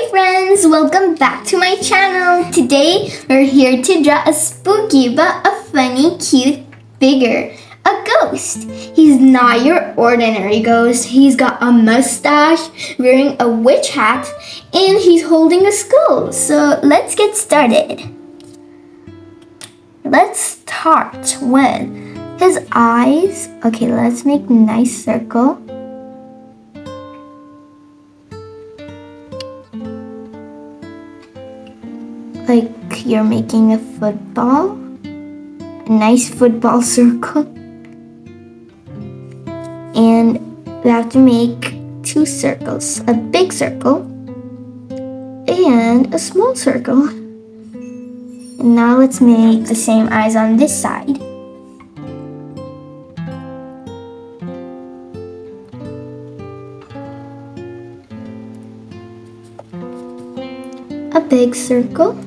Hi friends, welcome back to my channel. Today we're here to draw a spooky but a funny, cute figure, a ghost. He's not your ordinary ghost. He's got a mustache, wearing a witch hat, and he's holding a skull. So let's get started. Let's start with his eyes. Okay, let's make a nice circle. Like you're making a football, a nice football circle. And we have to make two circles, a big circle and a small circle. And now let's make the same eyes on this side. A big circle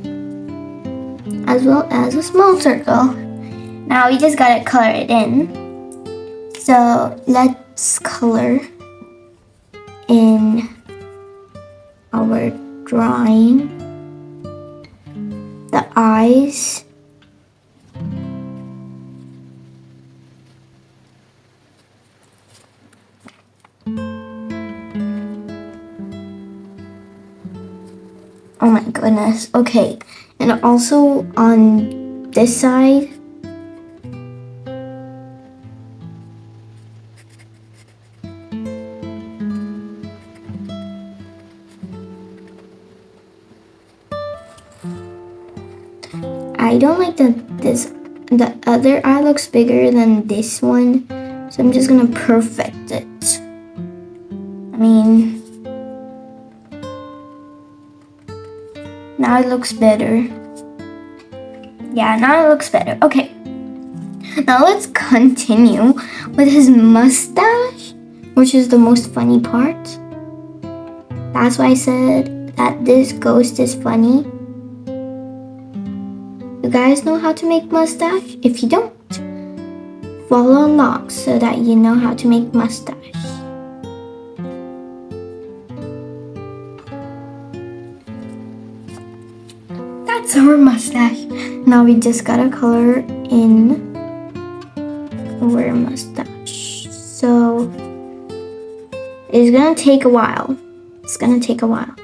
as well as a small circle. Now we just gotta color it in. So let's color in our drawing the eyes. Oh my goodness. Okay. And also on this side, I don't like the other eye looks bigger than this one, so I'm just gonna perfect it. Now it looks better. Yeah, now it looks better. Okay. Now let's continue with his mustache, which is the most funny part. That's why I said that this ghost is funny. You guys know how to make mustache? If you don't, follow along so that you know how to make mustache. That's our mustache. Now we just gotta color in our mustache. So it's gonna take a while. It's gonna take a while.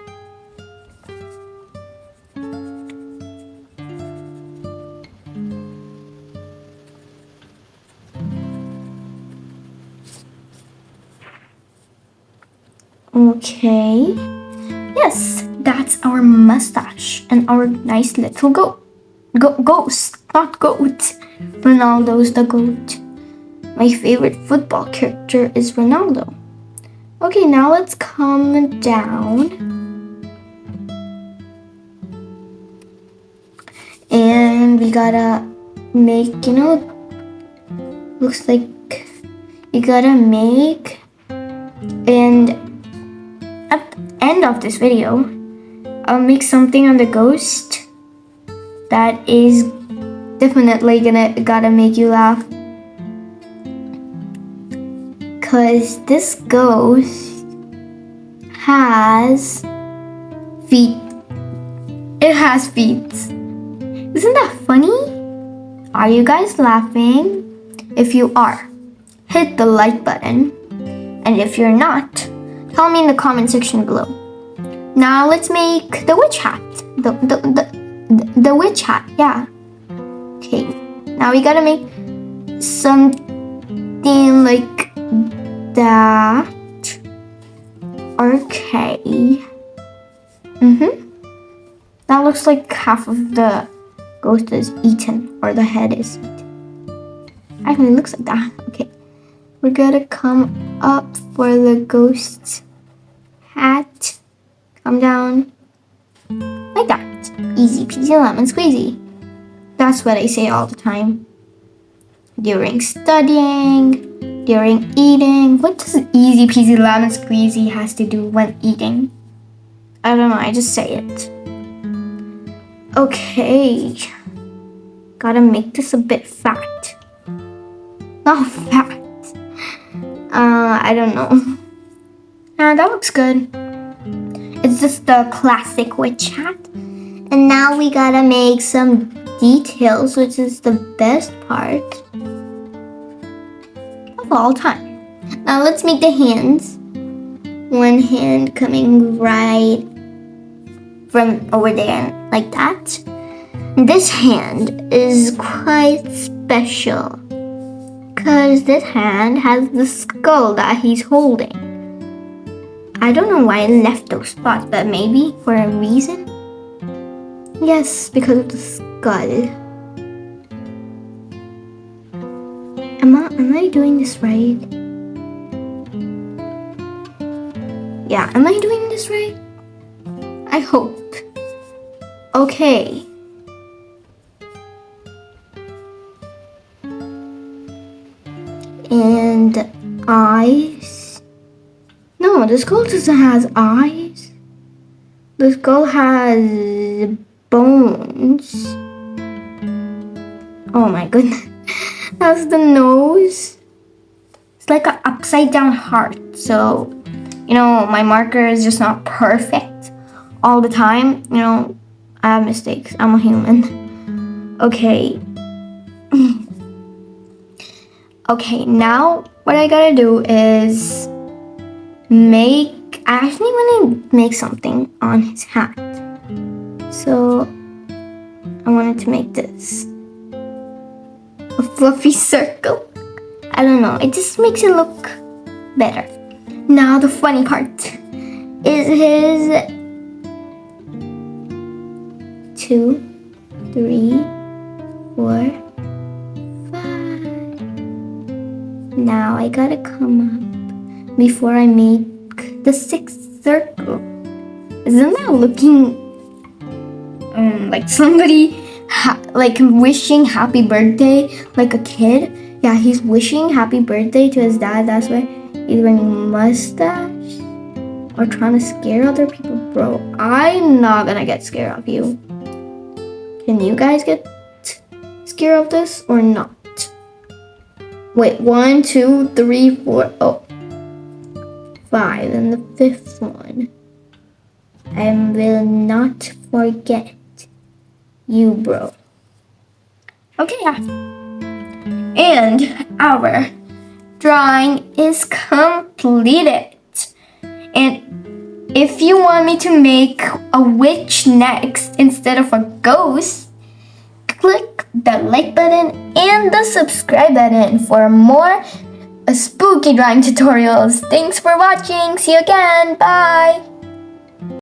Okay. Yes, that's our mustache and our nice little ghost, not goat. Ronaldo's the goat. My favorite football character is Ronaldo. Okay, now let's come down. And we gotta make, looks like you gotta make, and at the end of this video, I'll make something on the ghost that is definitely gotta make you laugh. Cause this ghost has feet. It has feet. Isn't that funny? Are you guys laughing? If you are, hit the like button. And if you're not, tell me in the comment section below. Now let's make the witch hat. The witch hat, yeah. Okay, now we gotta make something like that. Okay. That looks like half of the ghost is eaten, or the head is eaten. Actually, it looks like that. Okay. We're gonna come up for the ghost hat. Come down. Like that. Easy peasy lemon squeezy. That's what I say all the time. During studying, during eating. What does easy peasy lemon squeezy has to do when eating? I don't know, I just say it. Okay. Gotta make this a bit fat. Not fat. I don't know. That looks good. It's just the classic witch hat. And now we gotta make some details, which is the best part of all time. Now let's make the hands. One hand coming right from over there, like that. This hand is quite special because this hand has the skull that he's holding. I don't know why I left those spots, but maybe for a reason. Yes, because of the skull. Am I doing this right? Yeah, am I doing this right? I hope. Okay. And eyes. No, the skull doesn't have eyes. The skull has bones. Oh my goodness. That's the nose. It's like an upside down heart. So, my marker is just not perfect all the time. I have mistakes. I'm a human. Okay. Okay, now what I gotta do is I actually want to make something on his hat. So I wanted to make this a fluffy circle. I don't know, it just makes it look better. Now the funny part is his 2, 3, 4, 5. Now I gotta come up before I make the 6th circle. Isn't that looking like somebody wishing happy birthday like a kid? Yeah, he's wishing happy birthday to his dad. That's why he's wearing a mustache or trying to scare other people. Bro, I'm not gonna get scared of you. Can you guys get scared of this or not? Wait, 1, 2, 3, 4, 5, and the 5th one. I will not forget you, bro. Okay, yeah. And our drawing is completed. And if you want me to make a witch next instead of a ghost, click the like button and the subscribe button for more spooky drawing tutorials. Thanks for watching. See you again. Bye.